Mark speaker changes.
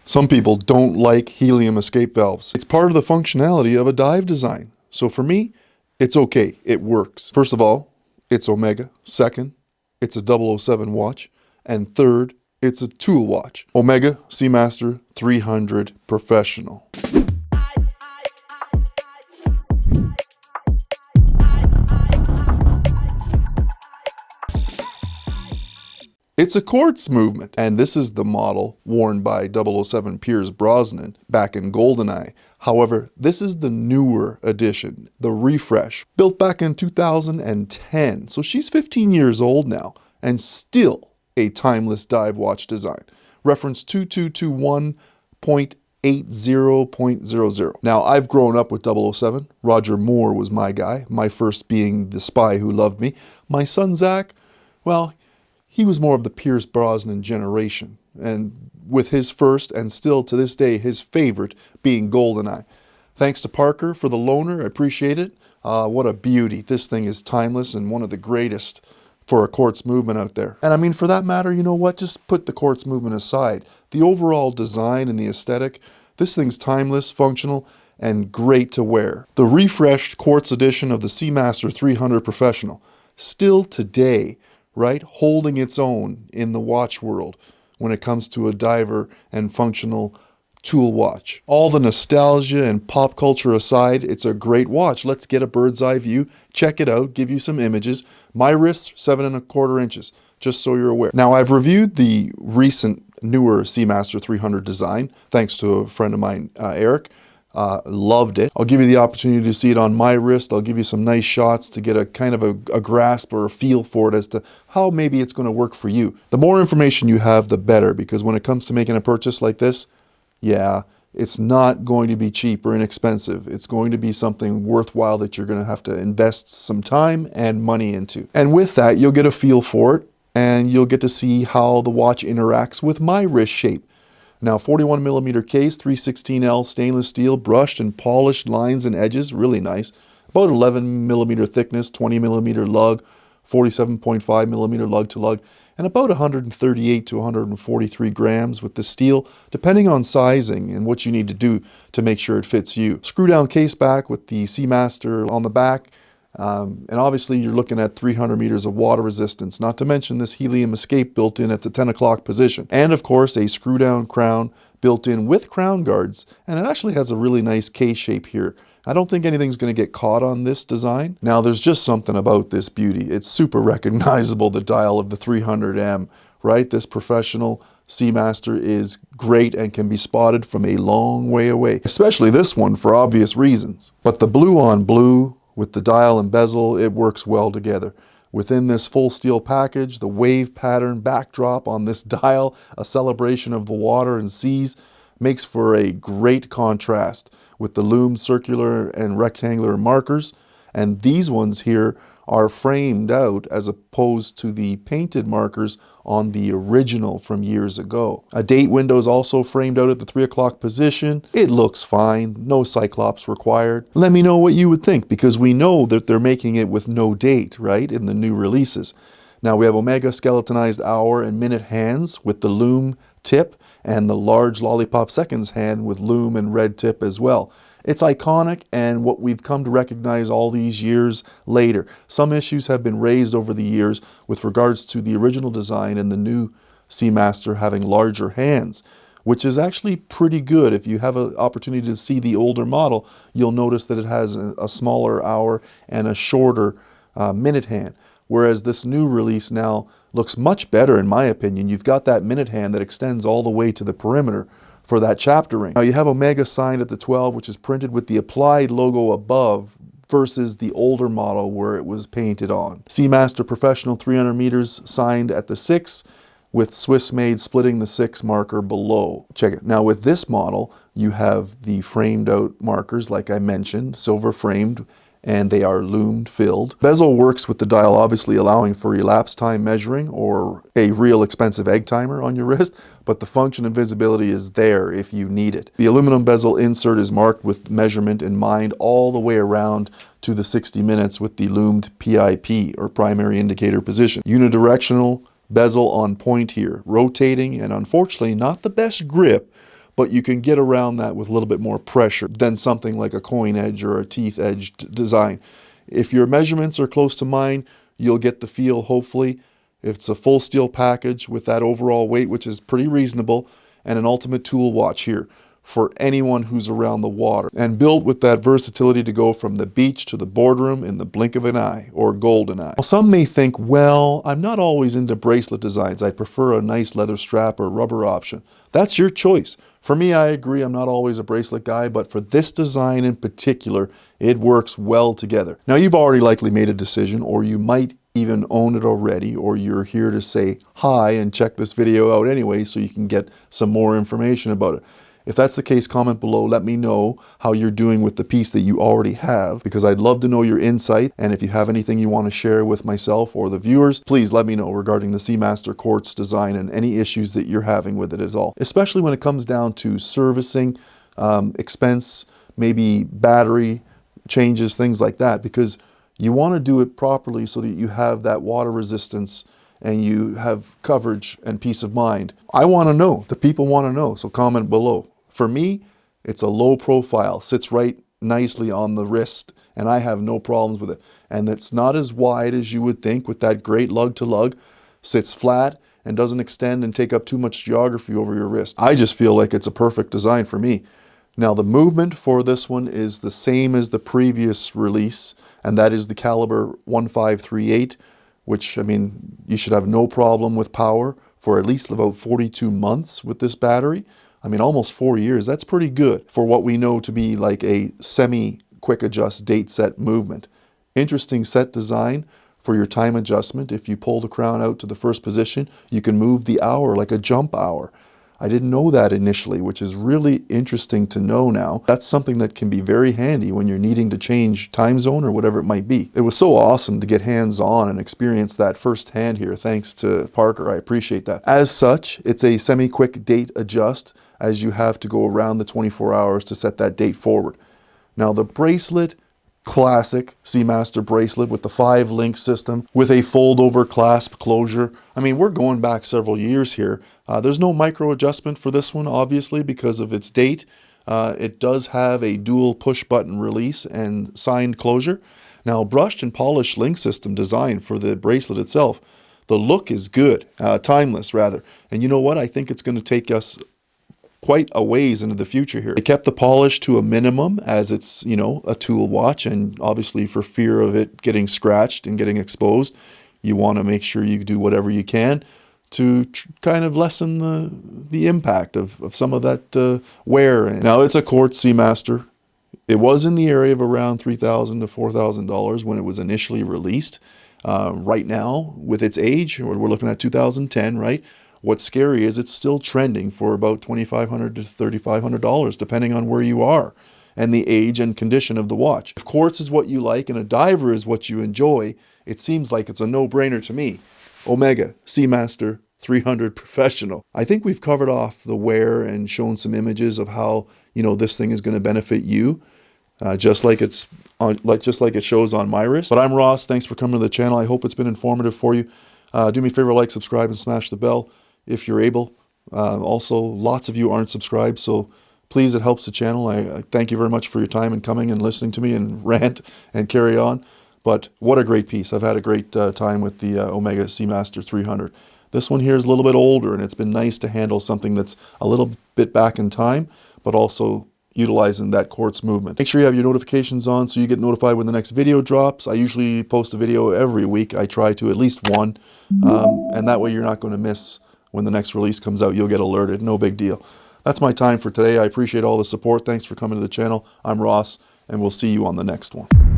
Speaker 1: Some people don't like helium escape valves. It's part of the functionality of a dive design. So for me, it's okay. It works. First of all, it's Omega. Second, it's a 007 watch. And third, it's a tool watch. Omega SEAMASTER 300 Professional. It's a quartz movement, and this is the model worn by 007 Pierce Brosnan back in GoldenEye. However, this is the newer edition, the refresh, built back in 2010. So she's 15 years old now, and still a timeless dive watch design. Reference 2221.80.00. Now, I've grown up with 007. Roger Moore was my guy, my first being the spy who loved me. My son Zach, well, he was more of the Pierce Brosnan generation, and with his first and still to this day his favorite being GoldenEye. Thanks to Parker for the loaner, I appreciate it. What a beauty. This thing is timeless and one of the greatest for a quartz movement out there. And I mean, for that matter, you know what, just put the quartz movement aside. The overall design and the aesthetic, this thing's timeless, functional, and great to wear. The refreshed quartz edition of the SEAMASTER 300 Professional, still today, right, holding its own in the watch world when it comes to a diver and functional tool watch. All the nostalgia and pop culture aside, it's a great watch. Let's get a bird's eye view, check it out, give you some images. My wrist, 7¼ inches, just so you're aware. Now, I've reviewed the recent newer SEAMASTER 300 design, thanks to a friend of mine, Eric. Loved it. I'll give you the opportunity to see it on my wrist. I'll give you some nice shots to get a kind of a grasp or a feel for it as to how maybe it's going to work for you. The more information you have, the better, because when it comes to making a purchase like this, yeah, it's not going to be cheap or inexpensive. It's going to be something worthwhile that you're going to have to invest some time and money into. And with that, you'll get a feel for it, and you'll get to see how the watch interacts with my wrist shape. Now, 41mm case, 316L stainless steel, brushed and polished lines and edges, really nice. About 11mm thickness, 20mm lug, 47.5mm lug to lug, and about 138 to 143 grams with the steel, depending on sizing and what you need to do to make sure it fits you. Screw down case back with the SEAMASTER on the back. And obviously you're looking at 300 meters of water resistance, not to mention this helium escape built in at the 10 o'clock position. And of course a screw down crown built in with crown guards, and it actually has a really nice K shape here. I don't think anything's going to get caught on this design. Now there's just something about this beauty. It's super recognizable, the dial of the 300M, right? This professional SEAMASTER is great and can be spotted from a long way away, especially this one for obvious reasons. But the blue on blue with the dial and bezel, it works well together. Within this full steel package, the wave pattern backdrop on this dial, a celebration of the water and seas, makes for a great contrast with the loomed circular and rectangular markers. And these ones here are framed out as opposed to the painted markers on the original from years ago. A date window is also framed out at the 3 o'clock position. It looks fine, no cyclops required. Let me know what you would think, because we know that they're making it with no date, right, in the new releases. Now we have Omega skeletonized hour and minute hands with the loom tip, and the large lollipop seconds hand with loom and red tip as well. It's iconic and what we've come to recognize all these years later. Some issues have been raised over the years with regards to the original design and the new SEAMASTER having larger hands, which is actually pretty good. If you have an opportunity to see the older model, you'll notice that it has a smaller hour and a shorter minute hand. Whereas this new release now looks much better in my opinion. You've got that minute hand that extends all the way to the perimeter for that chapter ring. Now you have Omega signed at the 12, which is printed with the applied logo above versus the older model where it was painted on. SEAMASTER Professional 300 meters signed at the 6 with Swiss made splitting the 6 marker below. Check it. Now with this model, you have the framed out markers like I mentioned, silver framed, and they are loomed filled. Bezel works with the dial obviously allowing for elapsed time measuring or a real expensive egg timer on your wrist, but the function and visibility is there if you need it. The aluminum bezel insert is marked with measurement in mind all the way around to the 60 minutes with the loomed PIP or primary indicator position. Unidirectional bezel on point here, rotating, and unfortunately not the best grip, but you can get around that with a little bit more pressure than something like a coin edge or a teeth edged design. If your measurements are close to mine, you'll get the feel, hopefully. It's a full steel package with that overall weight, which is pretty reasonable, and an ultimate tool watch here for anyone who's around the water, and built with that versatility to go from the beach to the boardroom in the blink of an eye, or golden eye. Now, some may think, well, I'm not always into bracelet designs. I'd prefer a nice leather strap or rubber option. That's your choice. For me, I agree, I'm not always a bracelet guy, but for this design in particular, it works well together. Now, you've already likely made a decision, or you might even own it already, or you're here to say hi and check this video out anyway so you can get some more information about it. If that's the case, comment below. Let me know how you're doing with the piece that you already have, because I'd love to know your insight. And if you have anything you want to share with myself or the viewers, please let me know regarding the SEAMASTER Quartz design and any issues that you're having with it at all, especially when it comes down to servicing, expense, maybe battery changes, things like that, because you want to do it properly so that you have that water resistance and you have coverage and peace of mind. I want to know. The people want to know, so comment below. For me, it's a low profile, sits right nicely on the wrist, and I have no problems with it. And it's not as wide as you would think with that great lug to lug, sits flat and doesn't extend and take up too much geography over your wrist. I just feel like it's a perfect design for me. Now, the movement for this one is the same as the previous release, and that is the caliber 1538, which, I mean, you should have no problem with power for at least about 42 months with this battery. I mean, almost 4 years. That's pretty good for what we know to be like a semi-quick adjust date set movement. Interesting set design for your time adjustment. If you pull the crown out to the first position, you can move the hour like a jump hour. I didn't know that initially, which is really interesting to know now. That's something that can be very handy when you're needing to change time zone or whatever it might be. It was so awesome to get hands-on and experience that firsthand here. Thanks to Parker, I appreciate that. As such, it's a semi-quick date adjust, as you have to go around the 24 hours to set that date forward. Now, the bracelet, classic SEAMASTER bracelet with the 5-link system with a fold-over clasp closure. I mean, we're going back several years here. There's no micro adjustment for this one, obviously, because of its date. It does have a dual push-button release and signed closure. Now, brushed and polished link system design for the bracelet itself. The look is good, timeless rather. And you know what? I think it's going to take us quite a ways into the future here. They kept the polish to a minimum, as it's, you know, a tool watch, and obviously for fear of it getting scratched and getting exposed, you want to make sure you do whatever you can to kind of lessen the impact of some of that wear. Now, it's a Quartz SEAMASTER. It was in the area of around $3,000 to $4,000 when it was initially released. Right now, with its age, we're looking at 2010, right? What's scary is it's still trending for about $2,500 to $3,500, depending on where you are and the age and condition of the watch. If quartz is what you like and a diver is what you enjoy, it seems like it's a no-brainer to me. Omega SEAMASTER 300 Professional. I think we've covered off the wear and shown some images of how, you know, this thing is going to benefit you, just like it shows on my wrist. But I'm Ross. Thanks for coming to the channel. I hope it's been informative for you. Do me a favor, like, subscribe, and smash the bell if you're able. Also, lots of you aren't subscribed, so please, it helps the channel. I thank you very much for your time and coming and listening to me and rant and carry on. But what a great piece. I've had a great time with the Omega SEAMASTER 300. This one here is a little bit older, and it's been nice to handle something that's a little bit back in time, but also utilizing that quartz movement. Make sure you have your notifications on so you get notified when the next video drops. I usually post a video every week. I try to, at least one, and that way you're not going to miss when the next release comes out. You'll get alerted. No big deal. That's my time for today. I appreciate all the support. Thanks for coming to the channel. I'm Ross, and we'll see you on the next one.